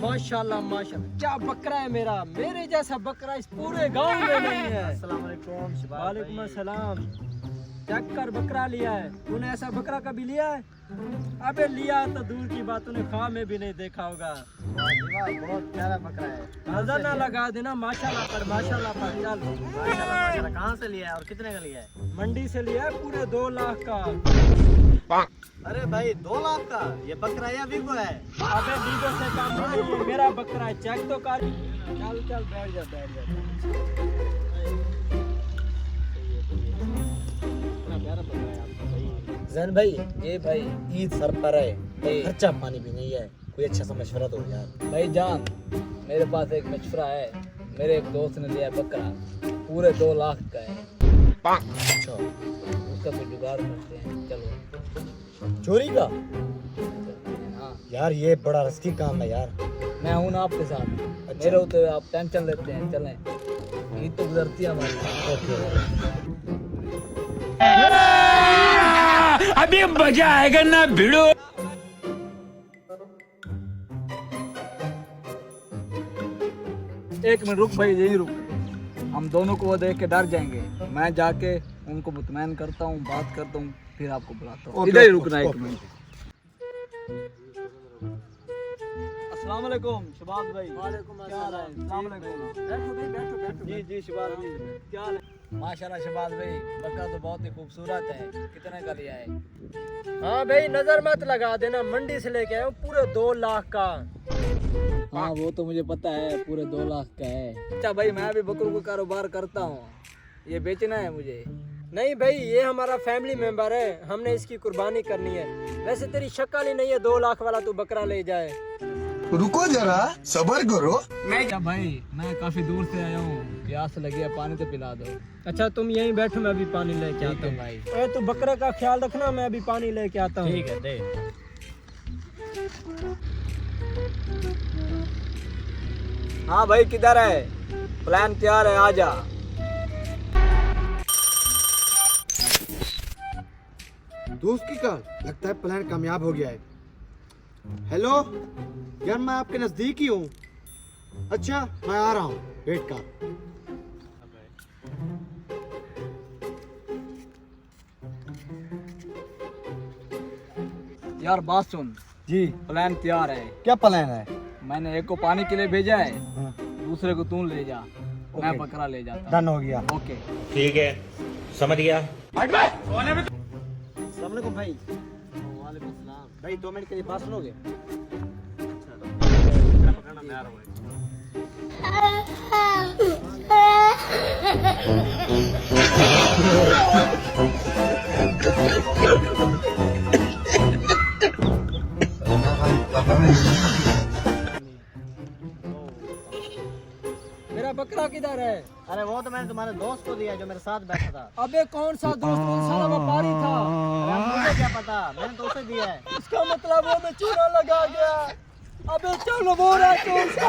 माशाल्लाह माशाल्लाह, क्या बकरा है मेरा, मेरे जैसा बकरा इस पूरे गांव में नहीं है। अस्सलाम वालेकुम। वालेकुम अस्सलाम। चेक कर बकरा लिया है तूने, ऐसा बकरा कभी लिया है? अबे लिया तो दूर की बात, तूने ख्वाब में भी नहीं देखा होगा। बहुत प्यारा बकरा है। नजर ना लगा देना, माशाल्लाह पर चल। माशाल्लाह माशाल्लाह। कहाँ से लिया है और कितने का लिया है? मंडी से लिया है पूरे 2 लाख का। अरे भाई 2 लाख का ये बकरा या वीगो है? अबे बीगो से काम नहीं है, ये मेरा बकरा है, चेक तो कर। चल बैठ जा। जैन भाई, ये भाई ईद सर पर है, खर्चा पानी भी नहीं है, कोई अच्छा सा मशवरा दो यार। भाई जान, मेरे पास एक मशवरा है। मेरे एक दोस्त ने लिया बकरा, पूरे 2 लाख का है। अच्छा, उसका कोई जुगाड़ करते हैं, चलो। चोरी का? हाँ, यार ये बड़ा रिस्की काम है यार। मैं हूँ ना आपके साथ। मेरे होते हुए आप टेंशन लेते हैं, चलें। ईद तो गुजरती है हमारी। अभी मजा आएगा ना भिड़ो। एक मिनट रुक भाई, यही रुक। हम दोनों को वो देख के डर जाएंगे। मैं जाके उनको मुतमैन करता हूँ, बात करता हूँ, फिर आपको बुलाता हूँ। इधर ही रुकना एक मिनट। अस्सलाम वालेकुम शबाज भाई। वालेकुम क्या हाल है? अस्सलाम वालेकुम। बैठो। जी शबाज भाई, क्या हाल है? माशाल्लाह शबाज भाई, बकरा तो बहुत ही खूबसूरत है। कितने का लिया है? हाँ भाई नजर मत लगा देना, मंडी से लेके आया हूँ पूरे 2 लाख का। हाँ वो तो मुझे पता है, पूरे 2 लाख का है। अच्छा भाई, मैं भी बकरों का कारोबार करता हूँ, ये बेचना है मुझे। नहीं भाई, ये हमारा फैमिली मेंबर है, हमने इसकी कुर्बानी करनी है। वैसे तेरी शक्ल ही नहीं है 2 लाख वाला तू बकरा ले जाए। रुको जरा, सबर करो। अच्छा भाई, मैं काफी दूर से आया हूँ, प्यास लगी है, पानी तो पिला दो। अच्छा तुम यहीं बैठो, मैं अभी पानी लेके आता हूँ। भाई ए तू बकरे का ख्याल रखना, मैं अभी पानी लेके आता हूँ। ठीक है दे। हाँ भाई, किधर है? प्लान तैयार है, आजा। दोस्त की कॉल, लगता है प्लान कामयाब हो गया है। हेलो यार, मैं आपके नजदीक ही हूँ। अच्छा मैं आ रहा हूँ, वेट कर। यार बात सुन जी, प्लान तैयार है। क्या प्लान है? मैंने एक को पानी के लिए भेजा है, हाँ, दूसरे को तू ले जा, मैं ओके। बकरा ले जाता। डन हो गया। ओके। ठीक है, समझ गया। अस्सलाम वालेकुम भाई। वालेकुम सलाम। भाई 2 मिनट के लिए पास सुनोगे? मेरा बकरा किधर है? अरे वो तो मैंने तुम्हारे दोस्त को दिया जो मेरे साथ बैठा था। अबे कौन सा दोस्त, कौन सा व्यापारी था? अरे मुझे क्या पता, मैंने तो उसे दिया है। इसका मतलब वो में चूना लगा गया। अबे चलो वो रहा तो उसका